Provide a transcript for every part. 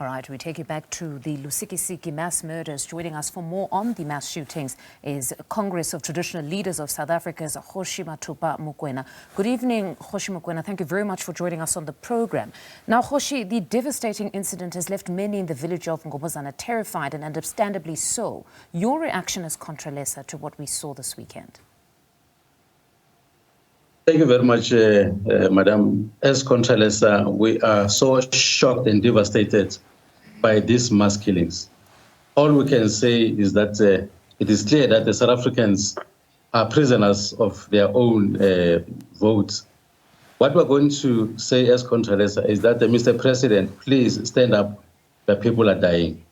All right, we take you back to the Lusikisiki mass murders. Joining us for more on the mass shootings is Congress of Traditional Leaders of South Africa's Kgoshi Mathupa Mokoena. Good evening, Kgoshi Mokoena. Thank you very much for joining us on the program. Now, Kgoshi, the devastating incident has left many in the village of Ngobozana terrified, and understandably so. Your reaction as Contralesa to what we saw this weekend? Thank you very much, Madam. As Contralesa, we are so shocked and devastated by these mass killings. All we can say is that it is clear that the South Africans are prisoners of their own votes. What we're going to say as Contralesa is that, Mr. President, please stand up. The people are dying.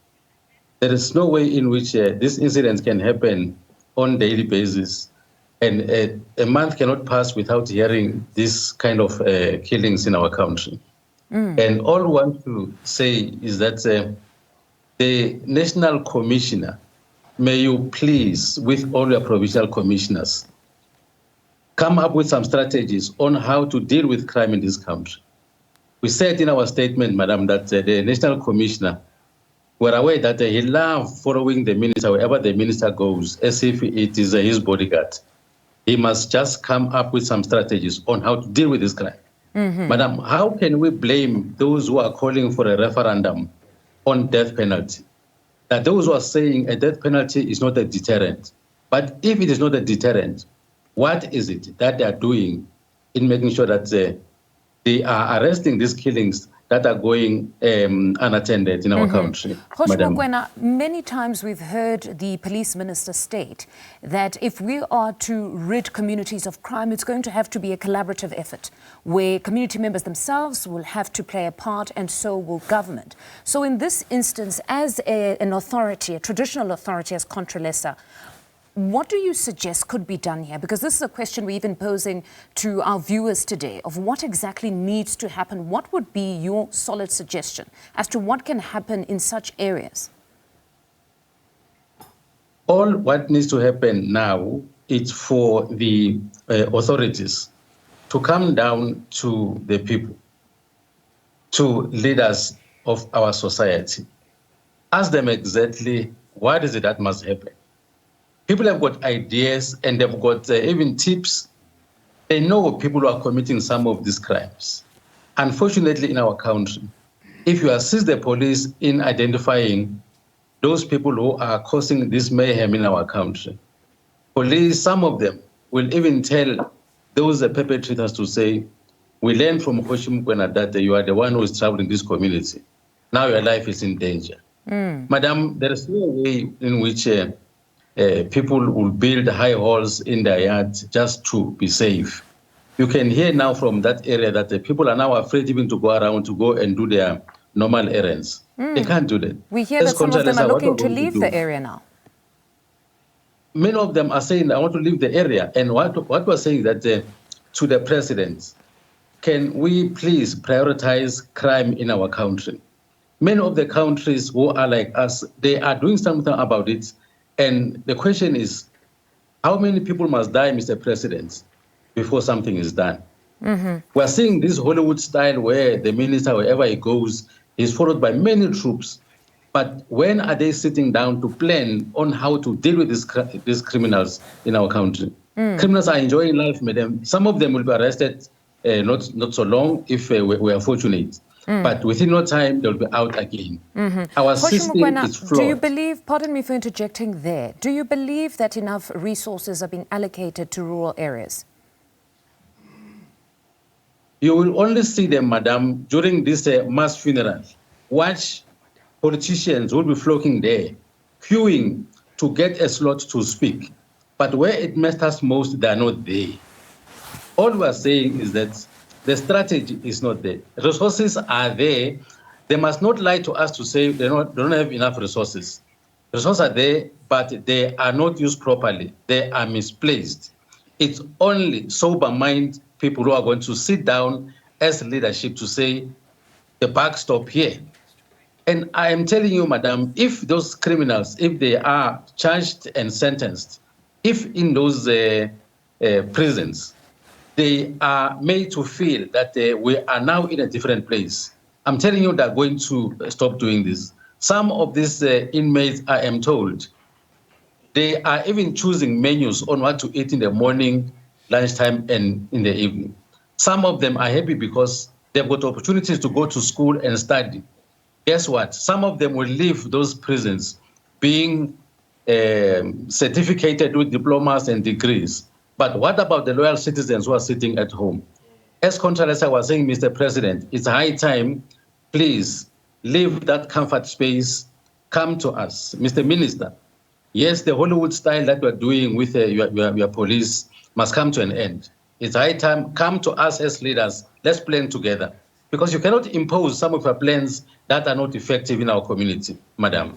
There is no way in which these incidents can happen on a daily basis. And a month cannot pass without hearing this kind of killings in our country. And all we want to say is that the National Commissioner, may you please, with all your provincial commissioners, come up with some strategies on how to deal with crime in this country. We said in our statement, Madam, that the National Commissioner were aware that he loved following the minister wherever the minister goes, as if it is his bodyguard. He must just come up with some strategies on how to deal with this crime. Madam, how can we blame those who are calling for a referendum on death penalty? That those who are saying a death penalty is not a deterrent. But if it is not a deterrent, what is it that they are doing in making sure that they are arresting these killings that are going unattended in our country? Kgoshi Mokoena, many times we've heard the police minister state that if we are to rid communities of crime, it's going to have to be a collaborative effort where community members themselves will have to play a part, and so will government. So in this instance, as an authority, a traditional authority as Contralesa, what do you suggest could be done here? Because this is a question we're even posing to our viewers today of what exactly needs to happen. What would be your solid suggestion as to what can happen in such areas? All what needs to happen now is for the authorities to come down to the people, to leaders of our society. Ask them exactly what is it that must happen. People have got ideas and they've got even tips. They know people who are committing some of these crimes. Unfortunately, in our country, if you assist the police in identifying those people who are causing this mayhem in our country, police, some of them, will even tell those perpetrators to say, we learned from Kgoshi Mokoena that you are the one who is traveling this community. Now your life is in danger. Madam, there is no way in which people will build high halls in their yards just to be safe. You can hear now from that area that the people are now afraid even to go around to go and do their normal errands. They can't do that. We hear that some of them are looking to leave the area now. Many of them are saying, I want to leave the area. And what we're saying that to the president, can we please prioritize crime in our country? Many of the countries who are like us, they are doing something about it. And the question is, how many people must die, Mr. President, before something is done? We're seeing this Hollywood style where the minister, wherever he goes, is followed by many troops. But when are they sitting down to plan on how to deal with these criminals in our country? Criminals are enjoying life, madam. Some of them will be arrested not so long if we are fortunate. But within no time, they'll be out again. Our system is flawed. Do you believe, pardon me for interjecting there, do you believe that enough resources are being allocated to rural areas? You will only see them, madam, during this mass funeral. Watch politicians will be flocking there, queuing to get a slot to speak. But where it matters most, they are not there. All we are saying is that the strategy is not there. Resources are there. They must not lie to us to say they don't have enough resources. Resources are there, but they are not used properly. They are misplaced. It's only sober-minded people who are going to sit down as leadership to say, the buck stop here. And I am telling you, madam, if those criminals, if they are charged and sentenced, if in those prisons, they are made to feel that we are now in a different place. I'm telling you they're going to stop doing this. Some of these inmates, I am told, they are even choosing menus on what to eat in the morning, lunchtime, and in the evening. Some of them are happy because they've got opportunities to go to school and study. Guess what? Some of them will leave those prisons being certificated with diplomas and degrees. But what about the loyal citizens who are sitting at home? As Contralesa was saying, Mr. President, it's high time, please leave that comfort space, come to us. Mr. Minister, yes, the Hollywood style that we're doing with your police must come to an end. It's high time, come to us as leaders, let's plan together. Because you cannot impose some of your plans that are not effective in our community, madam.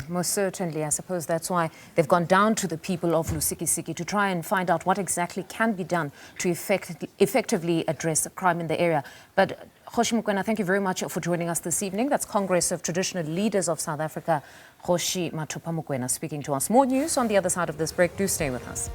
Most certainly. I suppose that's why they've gone down to the people of Lusikisiki to try and find out what exactly can be done to effectively address crime in the area. But Kgoshi Mokoena, thank you very much for joining us this evening. That's Congress of Traditional Leaders of South Africa, Kgoshi Mathupa Mokoena, speaking to us. More news on the other side of this break. Do stay with us.